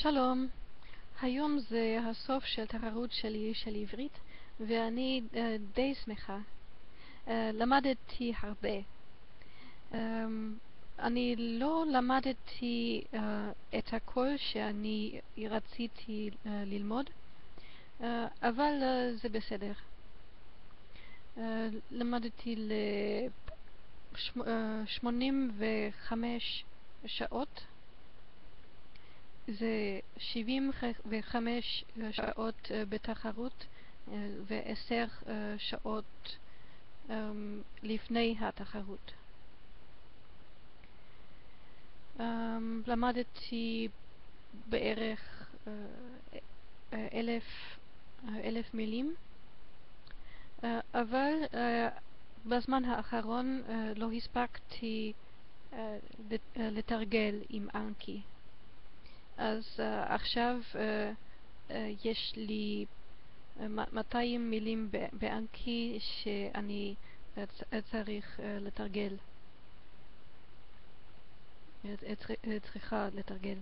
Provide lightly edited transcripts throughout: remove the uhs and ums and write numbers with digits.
שלום, היום זה הסוף של תחרות שלי של עברית ואני די שמחה. למדתי הרבה. אני לא למדתי את הכל שאני רציתי ללמוד, אבל זה בסדר. למדתי ל-85 שעות. זה 75 שעות בתחרות ו10 שעות לפני התחרות. למדתי בערך 1,000 מילים, אבל בזמן האחרון לא הספקתי לתרגל עם אנקי. אז עכשיו יש לי 200 מילים באנקי שאני צריך לתרגל. צריכה לתרגל.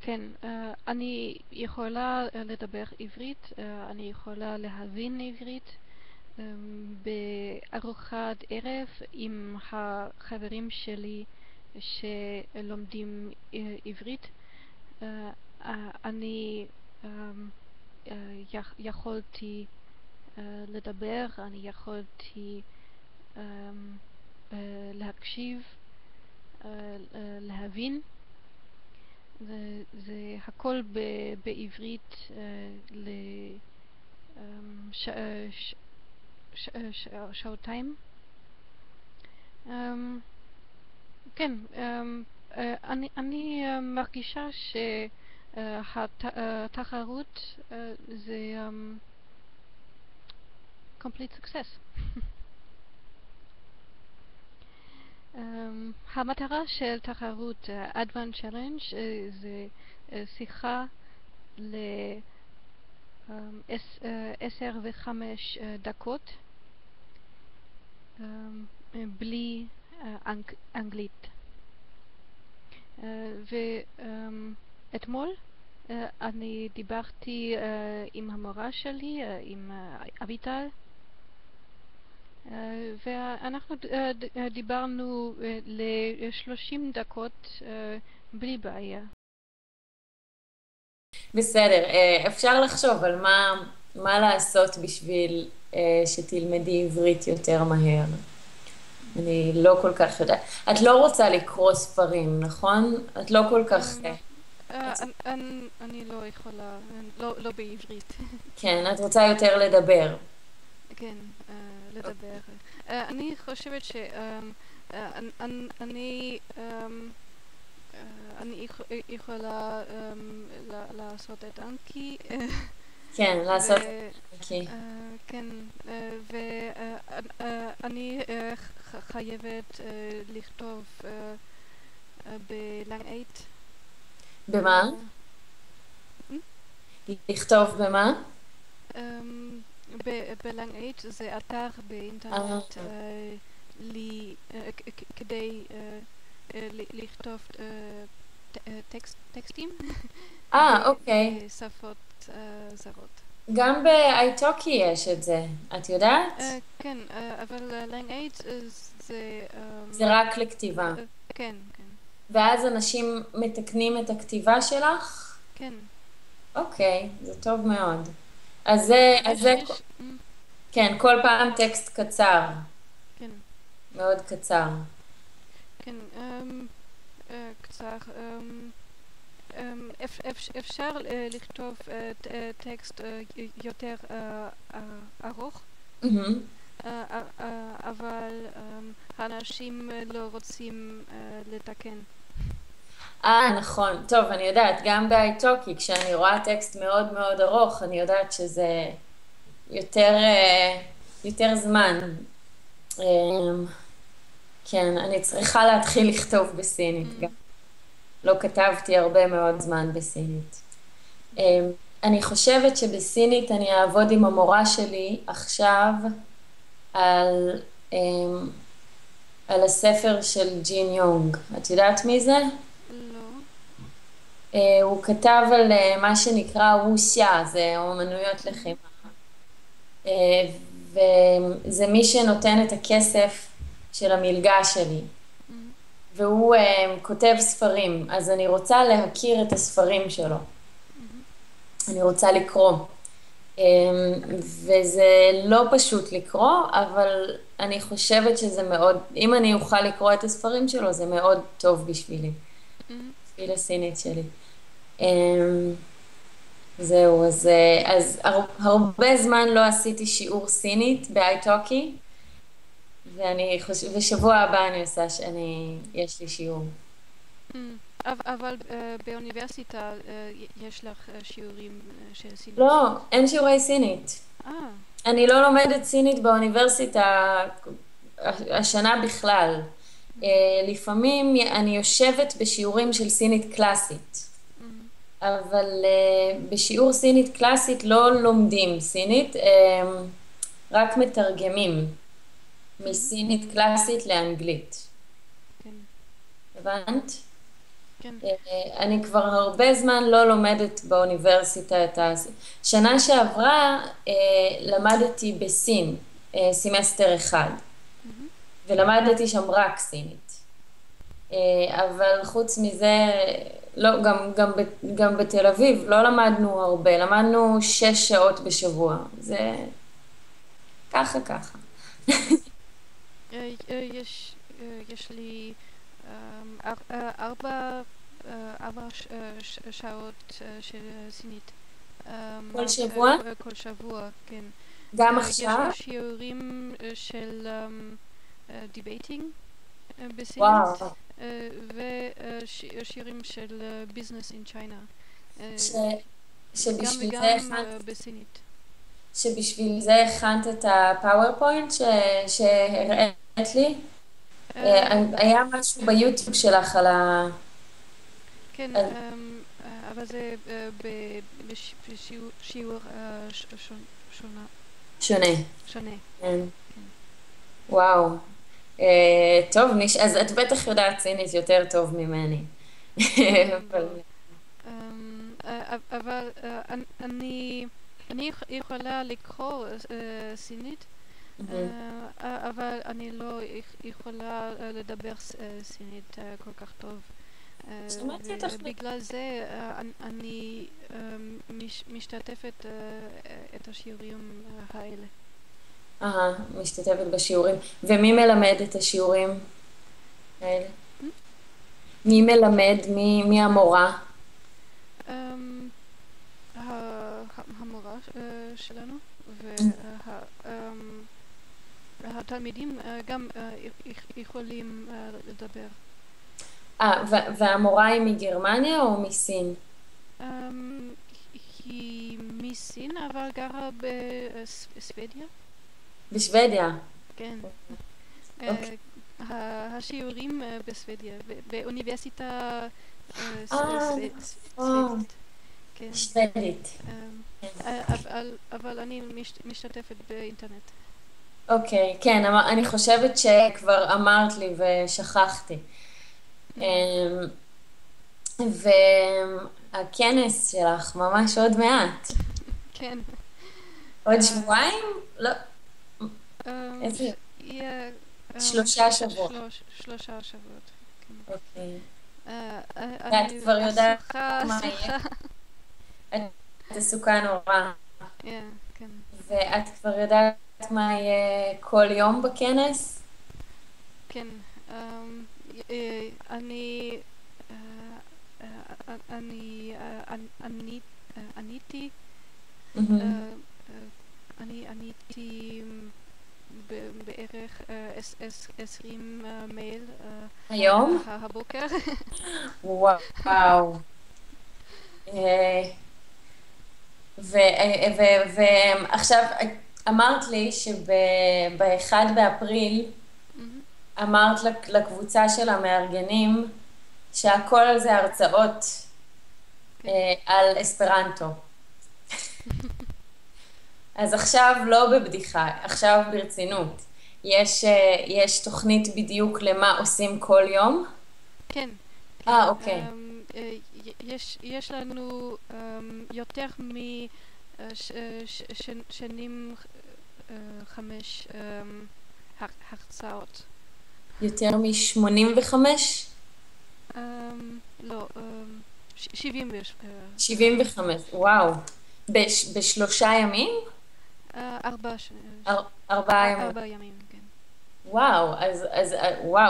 כן, אני יכולה לדבר עברית, אני יכולה להבין עברית. בארוחת ערב עם החברים שלי שלומדים עברית, אני יכולתי לדבר, אני יכולתי להקשיב, להבין. זה הכל בעברית שעתיים. כן, אני מרגישה שהתחרות זה complete success. המטרה של תחרות Advanced Challenge זה שיחה ל10 ו5 דקות בלי אנגלית. ואתמול אני דיברתי עם המורה שלי, עם אביטל, ואנחנו דיברנו ל30 דקות בלי בעיה. בסדר, אפשר לחשוב על מה לעשות בשביל שתלמדי עברית יותר מהר. אני לא כל כך יודעת. את לא רוצה לקרוא ספרים, נכון? את לא כל כך... אני לא יכולה, לא בעברית. כן, את רוצה יותר לדבר. כן, לדבר. אני חושבת אני יכולה לעשות את אנקי. כן, לעשות אנקי. כן, ואני חייבת לכתוב בלנג 8. במה? לכתוב במה? בלנג 8 זה אתר באינטרנט כדי לכתוב טקסטים אוקיי. בשפות זרות. גם באיטוקי יש את זה, את יודעת? כן, אבל לנג 8 זה רק לכתיבה. כן, כן. ואז אנשים מתקנים את הכתיבה שלך? כן. אוקיי, זה טוב מאוד. אז זה כן, כל פעם טקסט קצר. כן. מאוד קצר. כן, קצר. אפשר לכתוב טקסט יותר ארוך, אבל האנשים לא רוצים לתקן. נכון. טוב, אני יודעת, גם באיטוקי, כשאני רואה טקסט מאוד מאוד ארוך, אני יודעת שזה יותר זמן. כן, אני צריכה להתחיל לכתוב בסינית גם. לא כתבתי הרבה מאוד זמן בסינית. אני חושבת שבסינית אני אעבוד עם המורה שלי עכשיו על על הספר של ג'ין יונג. את יודעת מי זה? לא. הוא כתב על מה שנקרא וושיה, זה אומנויות לחימה. אה, וזה מי שנותן את הכסף של המלגה שלי. והוא כותב ספרים, אז אני רוצה להכיר את הספרים שלו. אני רוצה לקרוא. וזה לא פשוט לקרוא, אבל אני חושבת שזה מאוד, אם אני אוכל לקרוא את הספרים שלו, זה מאוד טוב בשבילי, בשביל הסינית שלי. זהו, אז הרבה זמן לא עשיתי שיעור סינית באיטוקי, ושבוע הבא אני עושה יש לי שיעור. אבל באוניברסיטה יש לך שיעורים של סינית? לא, אין שיעורי סינית. אה, אני לא לומדת סינית באוניברסיטה השנה בכלל. לפעמים אני יושבת בשיעורים של סינית קלאסית, אבל בשיעור סינית קלאסית לא לומדים סינית, רק מתרגמים מסינית קלאסית לאנגלית. כן, הבנת? כן. אני כבר הרבה זמן לא לומדת באוניברסיטה שנה שעברה למדתי בסין, סמסטר אחד, ולמדתי שם רק סינית. אבל חוץ מזה, לא, גם בתל אביב לא למדנו הרבה, למדנו 6 שעות בשבוע. זה ככה ככה. יש לי ארבע שעות של סינית. כל שבוע? כל שבוע, כן. גם יש עכשיו? לי שיעורים של דיבייטינג בסינית, וואו. ושיעורים של ביזנס אין צ'יינה. ש- גם שבשביל וגם זה הכנת בסינית. שבשביל זה הכנת את הפאורפוינט שהראית לי? היה משהו ביוטיוב שלך כן, על אבל זה בשיעור שונה. שונה. שונה. כן. וואו. טוב, אז את בטח יודעת סינית יותר טוב ממני. אבל- אבל אני יכולה לקרוא סינית, אבל אני לא יכולה לדבר סינית כל כך טוב. שמעתי אותך. ובגלל זה אני משתתפת את השיעורים האלה. משתתפת בשיעורים. ומי מלמד את השיעורים האלה? מי מלמד? מי המורה? המורה שלנו והתלמידים גם יכולים לדבר. והמורה היא מגרמניה או מסין? היא מסין אבל גרה בשוודיה. בשוודיה. כן. אוקיי. השיעורים בשוודיה, באוניברסיטה וואו. שוודית. כן. שוודית. אבל אני משתתפת באינטרנט. אוקיי, כן, אני חושבת שכבר אמרת לי ושכחתי. והכנס שלך ממש עוד מעט. כן. עוד שבועיים? לא. איזה? 3 שבועות. 3 שבועות. אוקיי. ואת כבר יודעת מה עסוקה. את עסוקה נורא. כן. ואת כבר יודעת מה יהיה כל יום בכנס? כן. אני עניתי בערך 20 מייל היום? הבוקר. וואו. ועכשיו אמרת לי שב-1 באפריל אמרת לקבוצה של המארגנים שהכל זה הרצאות על אספרנטו. אז עכשיו לא בבדיחה, עכשיו ברצינות. יש תוכנית בדיוק למה עושים כל יום? כן, כן. אוקיי. יש לנו יותר משנים 5 הרצאות. יותר מ-85? לא, 70 75, וואו. בשלושה ימים? 4 4 ימים. 4 ימים, כן. וואו,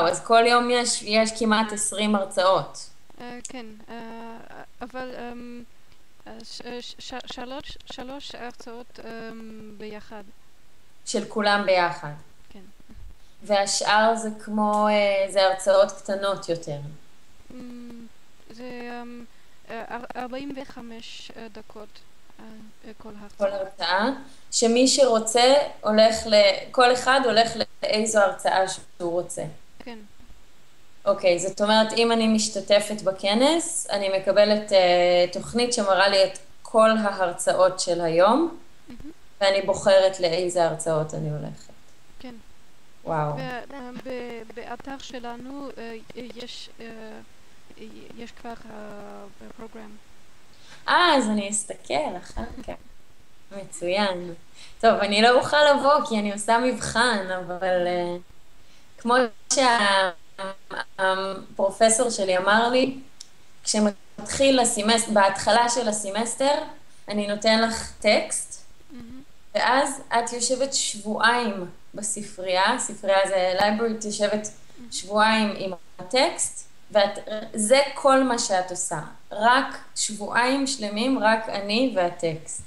אז כל יום יש כמעט 20 הרצאות. כן, אבל שלוש הרצאות ביחד. של כולם ביחד. כן. והשאר זה כמו, זה הרצאות קטנות יותר. זה 45 דקות כל כל הרצאה. הרצאה, שמי שרוצה כל אחד הולך לאיזו הרצאה שהוא רוצה. כן. אוקיי, זאת אומרת, אם אני משתתפת בכנס, אני מקבלת תוכנית שמראה לי את כל ההרצאות של היום, ואני בוחרת לאיזה הרצאות אני הולכת. כן. וואו. באתר שלנו יש כבר פרוגרם. אז אני אסתכל אחר כך. מצוין. טוב, אני לא אוכל לבוא כי אני עושה מבחן, אבל כמו שהפרופסור שלי אמר לי, כשמתחיל בהתחלה של הסמסטר, אני נותן לך טקסט, ואז את יושבת שבועיים בספרייה, ספרייה זה library, יושבת שבועיים עם הטקסט, וזה כל מה שאת עושה. רק שבועיים שלמים, רק אני והטקסט.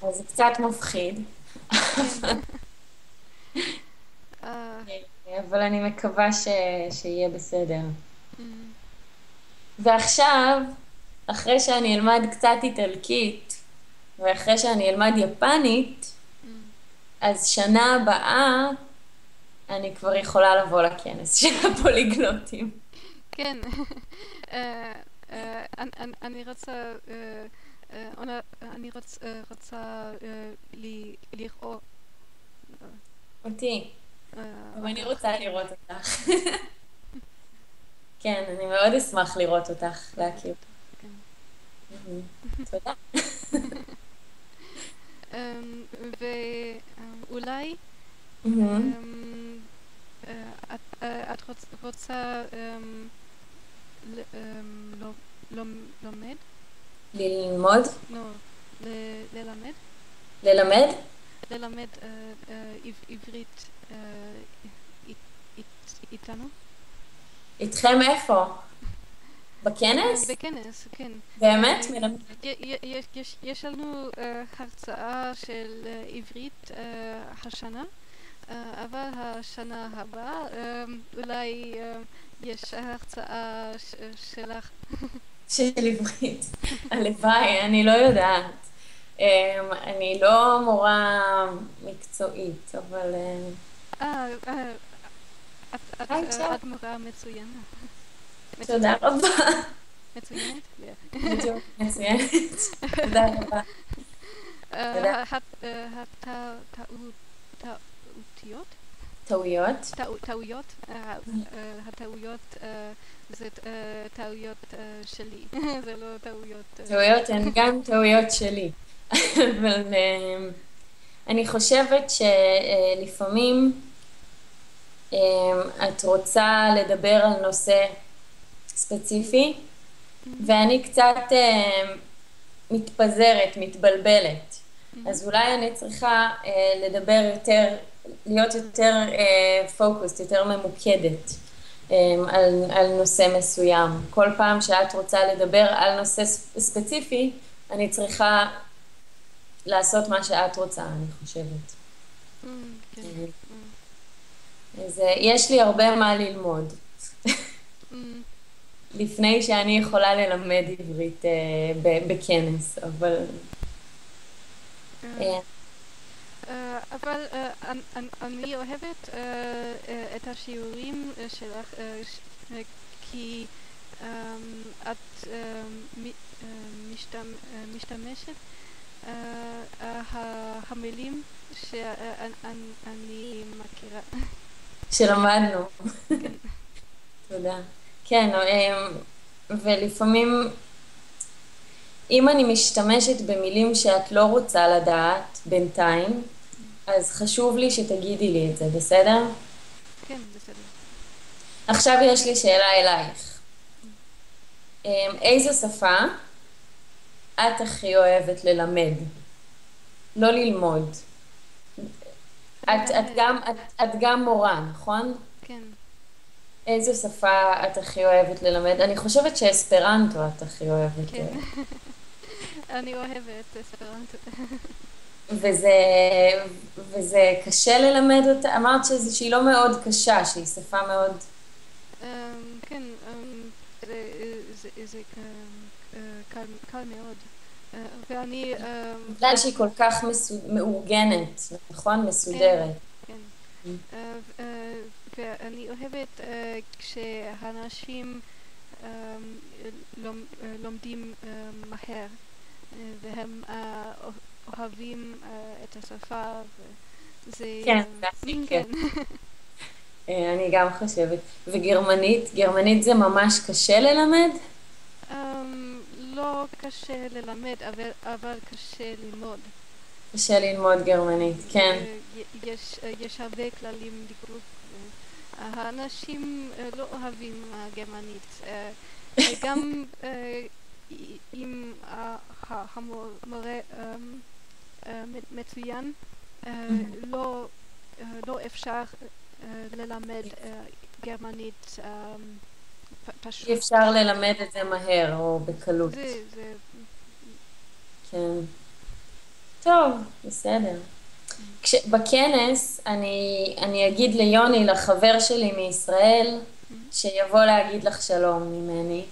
אז זה קצת מפחיד. אבל אני מקווה שיהיה בסדר. ועכשיו, אחרי שאני אלמד קצת איטלקית, ואחרי שאני אלמד יפנית, אז שנה הבאה אני כבר יכולה לבוא לכנס של הפוליגלוטים. כן. אני רוצה לראות אותי. אבל אני רוצה לראות אותך. כן, אני מאוד אשמח לראות אותך, להכיר. תודה. ואולי את רוצה ללמד? ללמוד? לא, ללמד? ללמד? ללמד עברית איתנו? איתכם איפה? בכנס? בכנס, כן. באמת? יש לנו הרצאה של עברית השנה, אבל השנה הבאה אולי יש הרצאה שלך. של עברית. הלוואי, אני לא יודעת. אני לא מורה מקצועית, אבל... את מורה מצוינת. תודה רבה. מצוינת? מצוינת. תודה רבה. טעויות? טעויות? הטעויות זה טעויות שלי, זה לא טעויות... טעויות הן גם טעויות שלי. אבל אני חושבת שלפעמים את רוצה לדבר על נושא ספציפי, ואני קצת מתפזרת, מתבלבלת. אז אולי אני צריכה לדבר להיות יותר פוקוס, יותר ממוקדת על נושא מסוים. כל פעם שאת רוצה לדבר על נושא ספציפי, אני צריכה לעשות מה שאת רוצה, אני חושבת. אז יש לי הרבה מה ללמוד. לפני שאני יכולה ללמד עברית בכנס, אבל... אבל אני אוהבת את השיעורים שלך, כי את משתמשת המילים שאני מכירה. שלמדנו. כן. תודה. כן, ולפעמים, אם אני משתמשת במילים שאת לא רוצה לדעת בינתיים, אז חשוב לי שתגידי לי את זה, בסדר? כן, בסדר. עכשיו יש לי שאלה אלייך. איזו שפה את הכי אוהבת ללמד? לא ללמוד. ללמד. את גם מורה, נכון? כן. איזו שפה את הכי אוהבת ללמד? אני חושבת שאספרנטו את הכי אוהבת. כן. אני אוהבת אספרנטו. וזה, וזה קשה ללמד אותה? אמרת שהיא לא מאוד קשה, שהיא שפה מאוד... כן, זה קל מאוד. ואני... בגלל שהיא כל כך מאורגנת, נכון? כן, מסודרת. כן. ואני אוהבת כשאנשים לומדים מהר, והם אוהבים את השפה, וזה... כן, זה הכי כיף. כן. אני גם חושבת. וגרמנית? גרמנית זה ממש קשה ללמד? לא קשה ללמד, אבל קשה ללמוד. קשה ללמוד גרמנית, כן. יש הרבה כללים לגוף. האנשים לא אוהבים גרמנית. וגם אם המורה מצוין, לא אפשר ללמד גרמנית פשוט. אי אפשר ללמד את זה מהר או בקלות. זה... כן. טוב, בסדר. בכנס אני אגיד ליוני, לחבר שלי מישראל, שיבוא להגיד לך שלום ממני.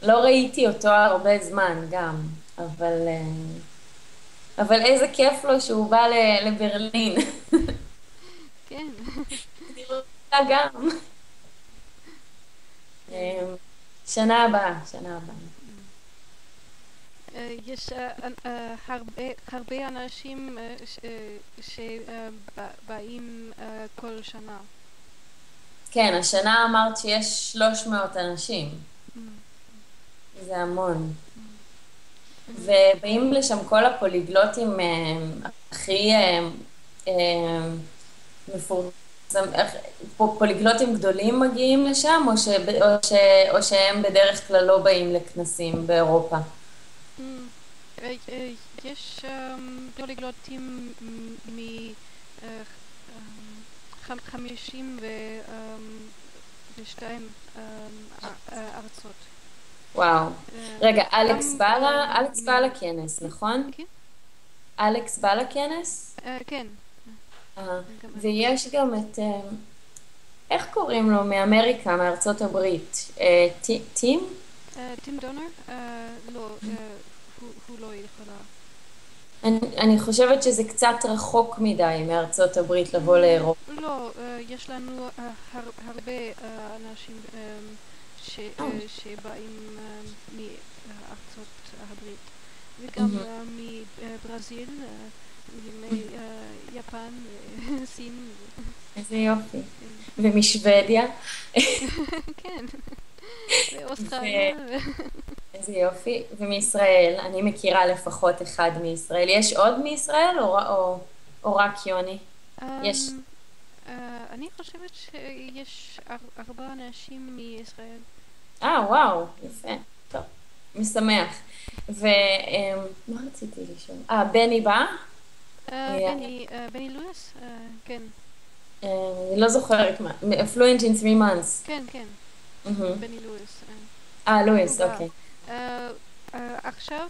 לא ראיתי אותו הרבה זמן גם, אבל איזה כיף לו שהוא בא לברלין. כן. אני רוצה גם. שנה הבאה, שנה הבאה. יש הרבה אנשים שבאים כל שנה. כן, השנה אמרת שיש 300 אנשים. זה המון. ובאים לשם כל הפוליגלוטים הכי מפורסמים, פוליגלוטים גדולים מגיעים לשם, או שהם בדרך כלל לא באים לכנסים באירופה? יש פוליגלוטים מ-52 ארצות. וואו. רגע, אלכס בא לכנס, נכון? כן? אלכס בא לכנס? כן. ויש גם את, איך קוראים לו? מאמריקה, מארצות הברית. טים? טים דונר? לא, הוא לא יכולה. אני חושבת שזה קצת רחוק מדי מארצות הברית לבוא לאירופה. לא, יש לנו הרבה אנשים שבאים מארצות הברית, וגם מברזיל, מיפן, סין. איזה יופי. ומשוודיה? כן, ואוסטרליה. איזה יופי. ומישראל, אני מכירה לפחות אחד מישראל. יש עוד מישראל או רק יוני? יש. אני חושבת שיש 4 אנשים מישראל. וואו, יפה. טוב, משמח. ומה רציתי לשאול? בני בא? בני לואיס? כן. אני לא זוכרת מה. Fluent in 3 months. כן, כן. בני לואיס. לואיס, אוקיי. עכשיו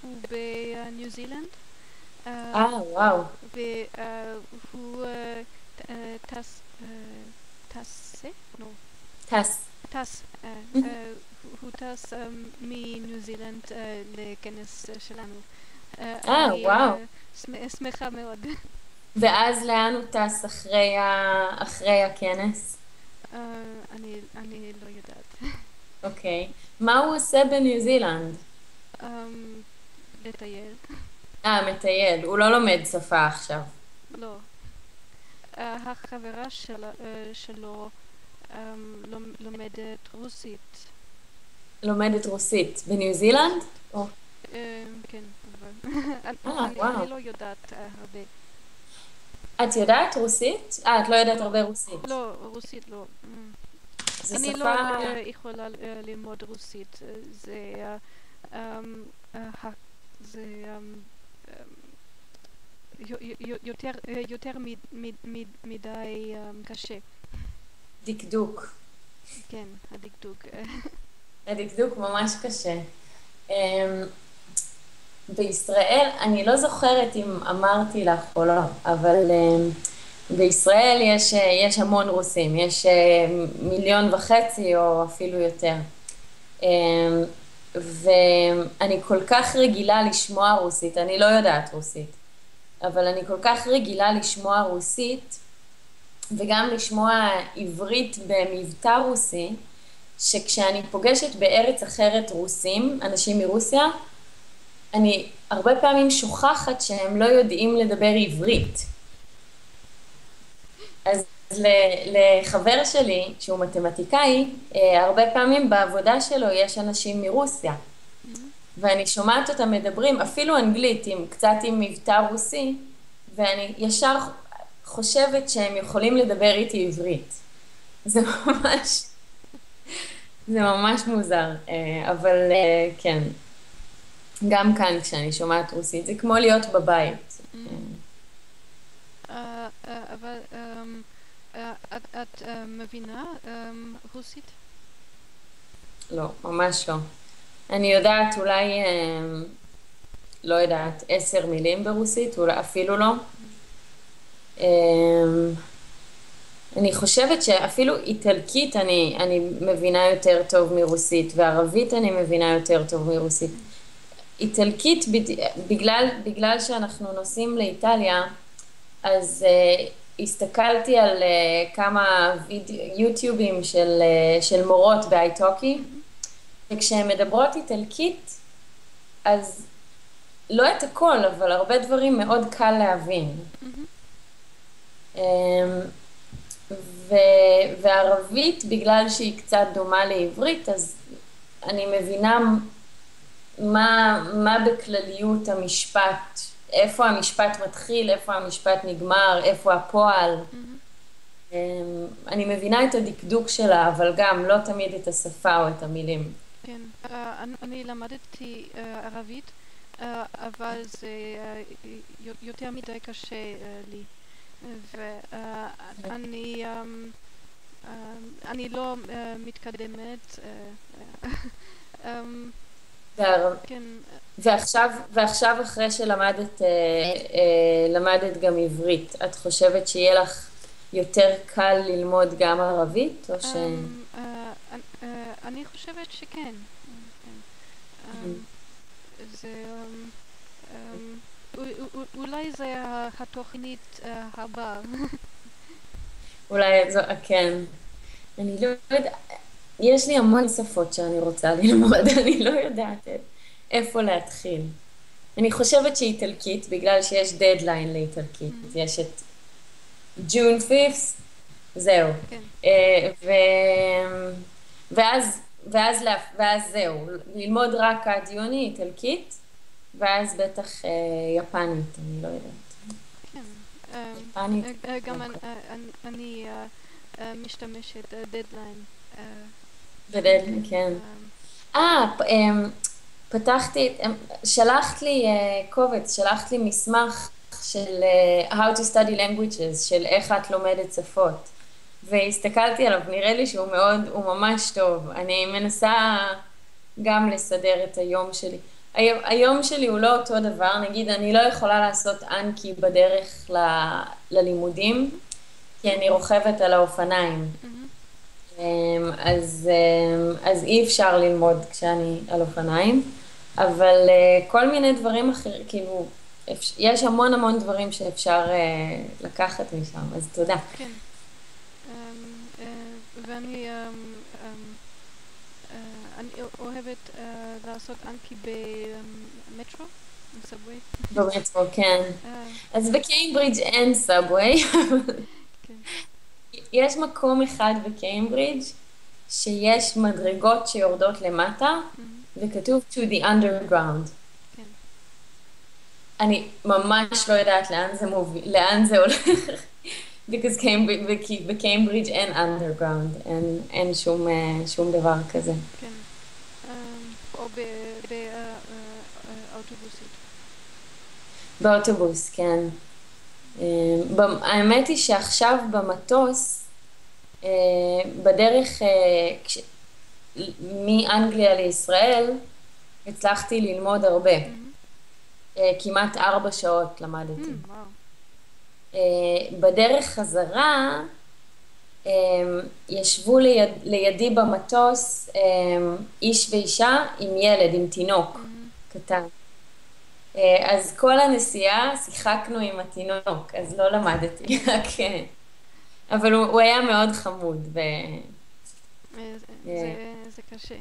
הוא בניו זילנד. וואו. והוא טס. הוא טס מניו זילנד לכנס שלנו. וואו. אני שמחה מאוד. ואז לאן הוא טס אחרי הכנס? אני לא יודעת. אוקיי. מה הוא עושה בניו זילנד? לטייל. מטייל. הוא לא לומד שפה עכשיו. לא. החברה שלו לומדת רוסית. לומדת רוסית. בניו זילנד? או. כן, אבל וואו. אני לא יודעת הרבה. את יודעת רוסית? את לא יודעת הרבה רוסית. לא, רוסית לא. זו אני לא שפה... יכולה ללמוד רוסית. זה יותר מדי קשה. דקדוק. כן, הדקדוק. הדקדוק ממש קשה. בישראל, אני לא זוכרת אם אמרתי לך או לא, אבל בישראל יש המון רוסים, יש 1.5 מיליון או אפילו יותר. ואני כל כך רגילה לשמוע רוסית, אני לא יודעת רוסית, אבל אני כל כך רגילה לשמוע רוסית, וגם לשמוע עברית במבטא רוסי, שכשאני פוגשת בארץ אחרת רוסים, אנשים מרוסיה, אני הרבה פעמים שוכחת שהם לא יודעים לדבר עברית. אז לחבר שלי, שהוא מתמטיקאי, הרבה פעמים בעבודה שלו יש אנשים מרוסיה. ואני שומעת אותם מדברים, אפילו אנגלית, קצת עם מבטא רוסי, ואני ישר חושבת שהם יכולים לדבר איתי עברית. זה ממש מוזר, אבל כן. גם כאן כשאני שומעת רוסית, זה כמו להיות בבית. אבל את מבינה רוסית? לא, ממש לא. אני יודעת אולי, לא יודעת, 10 מילים ברוסית, אולי אפילו לא. אני חושבת שאפילו איטלקית אני מבינה יותר טוב מרוסית, וערבית אני מבינה יותר טוב מרוסית. איטלקית, בגלל שאנחנו נוסעים לאיטליה, אז הסתכלתי על כמה יוטיובים של מורות באיטוקי, וכשהן מדברות איטלקית, אז לא את הכל, אבל הרבה דברים מאוד קל להבין. וערבית, בגלל שהיא קצת דומה לעברית, אז אני מבינה מה בכלליות המשפט, איפה המשפט מתחיל, איפה המשפט נגמר, איפה הפועל. אני מבינה את הדקדוק שלה, אבל גם לא תמיד את השפה או את המילים. כן, אני למדתי ערבית, אבל זה יותר מדי קשה לי. ואני לא מתקדמת. כן. ועכשיו אחרי שלמדת גם עברית, את חושבת שיהיה לך יותר קל ללמוד גם ערבית, או ש... אני חושבת שכן. זה... אולי זה התוכנית הבאה. אולי זו, כן. אני לא יודעת, יש לי המון שפות שאני רוצה ללמוד, אני לא יודעת איפה להתחיל. אני חושבת שאיטלקית, בגלל שיש דדליין לאיטלקית, יש את June 5th, זהו. ואז זהו, ללמוד רק עד יוני איטלקית, ואז בטח יפנית, אני לא יודעת. יפנית. גם אני משתמשת דדליין. בדדליין, כן. שלחת לי קובץ, שלחת לי מסמך של How to study languages, של איך את לומדת שפות. והסתכלתי עליו, נראה לי שהוא ממש טוב. אני מנסה גם לסדר את היום שלי. היום שלי הוא לא אותו דבר, נגיד אני לא יכולה לעשות אנקי בדרך ללימודים, כי אני רוכבת על האופניים. אז אי אפשר ללמוד כשאני על אופניים, אבל כל מיני דברים אחרים, כאילו, יש המון דברים שאפשר לקחת משם, אז תודה. כן. ואני אוהבת לעשות אנקי במטרו. סאבווי. במטרו, כן. אה, אז בקיימברידג' אין סאבווי. כן, יש מקום אחד בקיימברידג' שיש מדרגות שיורדות למטה, מהמם, וכתוב to the underground. כן, אני ממש לא יודעת לאן זה הולך. because בקיימברידג' אין underground, אין שום דבר כזה. כן. או באוטובוסית. באוטובוס, כן. האמת היא שעכשיו במטוס, בדרך מאנגליה לישראל, הצלחתי ללמוד הרבה. מהמם, כמעט 4 שעות למדתי. וואו. בדרך חזרה, ישבו לידי במטוס איש ואישה עם ילד, עם תינוק מהמם, קטן. אז כל הנסיעה שיחקנו עם התינוק, אז לא למדתי, כן. אבל הוא היה מאוד חמוד, זה קשה.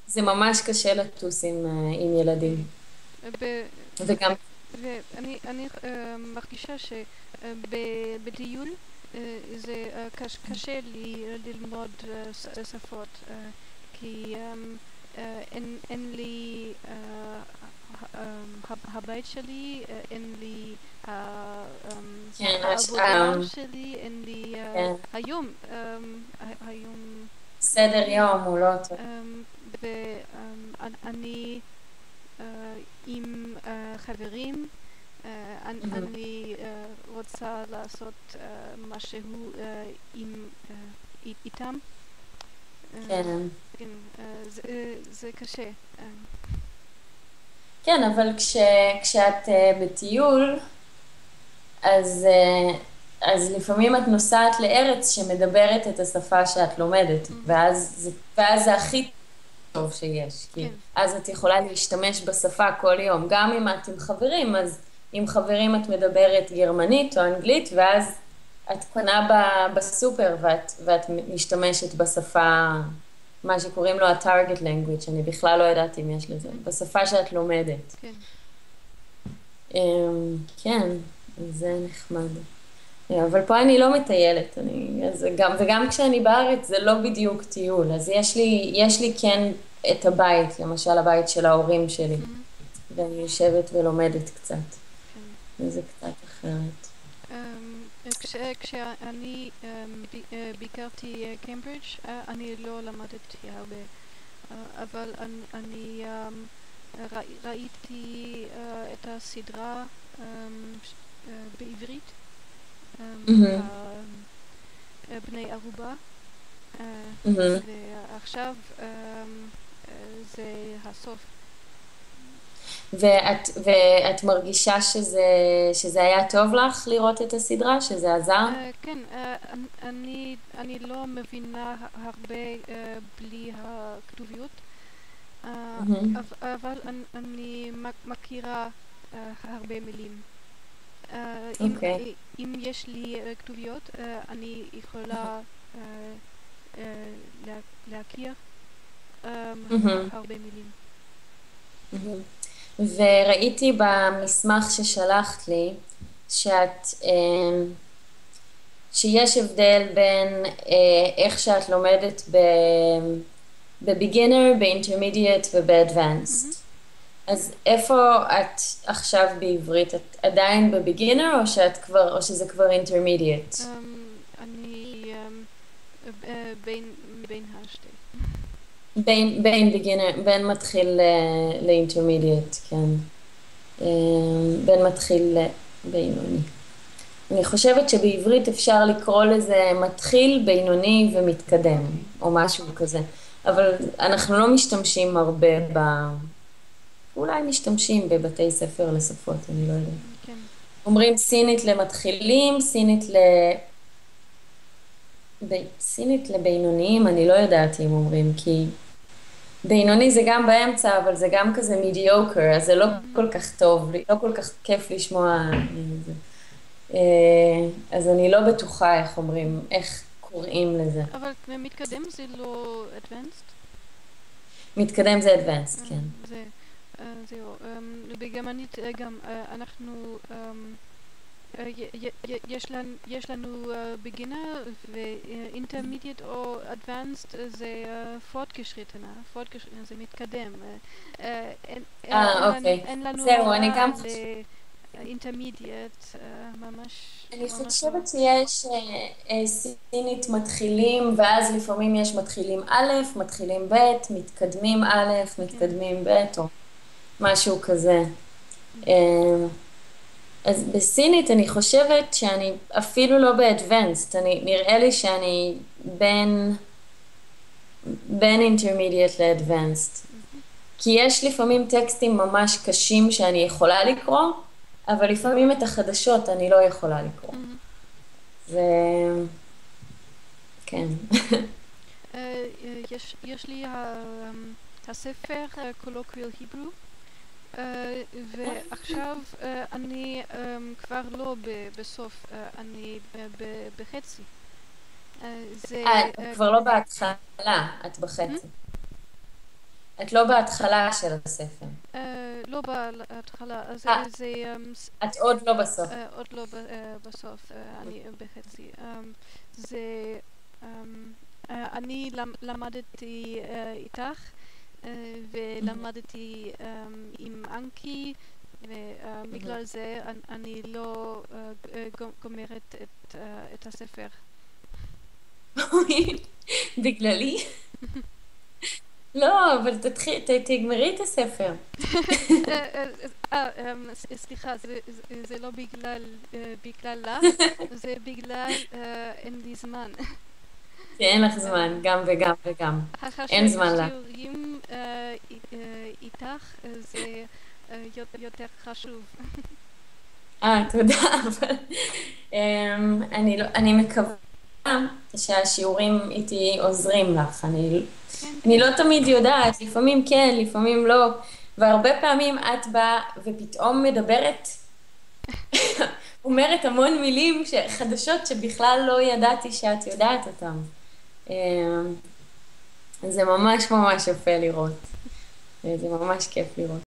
זה ממש קשה לטוס עם ילדים. ב- וגם, ואני מרגישה שבטיול זה קשה לי ללמוד שפות, כי אין לי הבית שלי, אין לי כן, העבודה שלי, אין לי כן, היום, היום סדר יום הוא לא טוב. ואני עם חברים, מהמם. אני רוצה לעשות משהו איתם. אה, כן. כן, זה קשה. כן, אבל כשאת בטיול, אז, אז לפעמים את נוסעת לארץ שמדברת את השפה שאת לומדת, מהמם, ואז זה הכי טוב שיש, כי כן, אז את יכולה להשתמש בשפה כל יום. גם אם את עם חברים, אז עם חברים את מדברת גרמנית או אנגלית, ואז את קונה בסופר ואת משתמשת בשפה, מה שקוראים לו ה-target language, אני בכלל לא יודעת אם יש לזה, מהמם, בשפה שאת לומדת. כן, כן, זה נחמד. אבל פה אני לא מטיילת, וגם כשאני בארץ זה לא בדיוק טיול, אז יש לי כן את הבית, למשל הבית של ההורים שלי, מהמם, ואני יושבת ולומדת קצת, כן. וזה קצת אחרת. כשאני ביקרתי קיימברידג', אני לא למדתי הרבה, אבל אני ראיתי את הסדרה בעברית, מהמם, בני ערובה, אה, מהמם. ועכשיו זה הסוף. ואת מרגישה שזה היה טוב לך לראות את הסדרה, שזה עזר? כן, אני לא מבינה הרבה בלי הכתוביות, מהמם. אבל אני מכירה הרבה מילים. אוקיי. אם יש לי כתוביות, אני יכולה אה, להכיר מהמם. הרבה מילים. מהמם. וראיתי במסמך ששלחת לי, שאת, שיש הבדל בין איך שאת לומדת בבגינר, באינטרמידיאט ובאדוונסט. מהמם. אז איפה את עכשיו בעברית? את עדיין בבגינר או שזה כבר אינטרמידיאט? אני בין השתי. בין מתחיל לאינטרמידיאט, כן. בין מתחיל לבינוני. אני חושבת שבעברית אפשר לקרוא לזה מתחיל, בינוני ומתקדם, אוקיי. או משהו כזה. אבל אנחנו לא משתמשים הרבה אולי משתמשים בבתי ספר לשפות, אני לא יודעת. כן. אומרים סינית למתחילים, סינית לבינוניים, אני לא יודעת אם אומרים, כי בינוני זה גם באמצע, אבל זה גם כזה mediocre, אז זה לא מהמם. כל כך טוב, לא כל כך כיף לשמוע זה. אז אני לא בטוחה איך אומרים, איך קוראים לזה. אבל מתקדם זה לא advanced? מתקדם זה advanced, כן. זה זהו, בגרמנית גם אנחנו, יש לנו beginner ו-intermediate או advanced זה fortgeschrittene, זה מתקדם. אוקיי. אין לנו זהו, אני הוראה גם ל-intermediate, ממש אני ממש לא. חושבת שיש סינית מתחילים, ואז לפעמים יש מתחילים א', מתחילים ב', מתקדמים א', כן. מתקדמים ב', או משהו כזה. אה, אז בסינית אני חושבת שאני אפילו לא באדוונסט, נראה לי שאני בין אינטרמידיאט לאדוונסט. כי יש לפעמים טקסטים ממש קשים שאני יכולה לקרוא, אבל לפעמים את החדשות אני לא יכולה לקרוא. זה... כן. יש לי הספר קולוקוויאל היברו, ועכשיו אני כבר לא בסוף, אני בחצי. זה... את כבר לא בהתחלה, את בחצי. את לא בהתחלה של הספר. לא בהתחלה, זה את עוד לא בסוף. עוד לא בסוף, אני בחצי. זה... אני למדתי איתך ולמדתי עם אנקי, ובגלל זה אני לא גומרת את הספר. בגללי? לא, אבל תגמרי את הספר. סליחה, זה לא בגלל לך, זה בגלל אין לי זמן. שאין לך זמן, גם וגם וגם. אין זמן לך. השיעורים איתך זה יותר חשוב. תודה, אבל אני מקווה שהשיעורים איתי עוזרים לך. אני לא תמיד יודעת, לפעמים כן, לפעמים לא, והרבה פעמים את באה ופתאום מדברת, אומרת המון מילים חדשות שבכלל לא ידעתי שאת יודעת אותם. זה ממש ממש יפה לראות. זה ממש כיף לראות.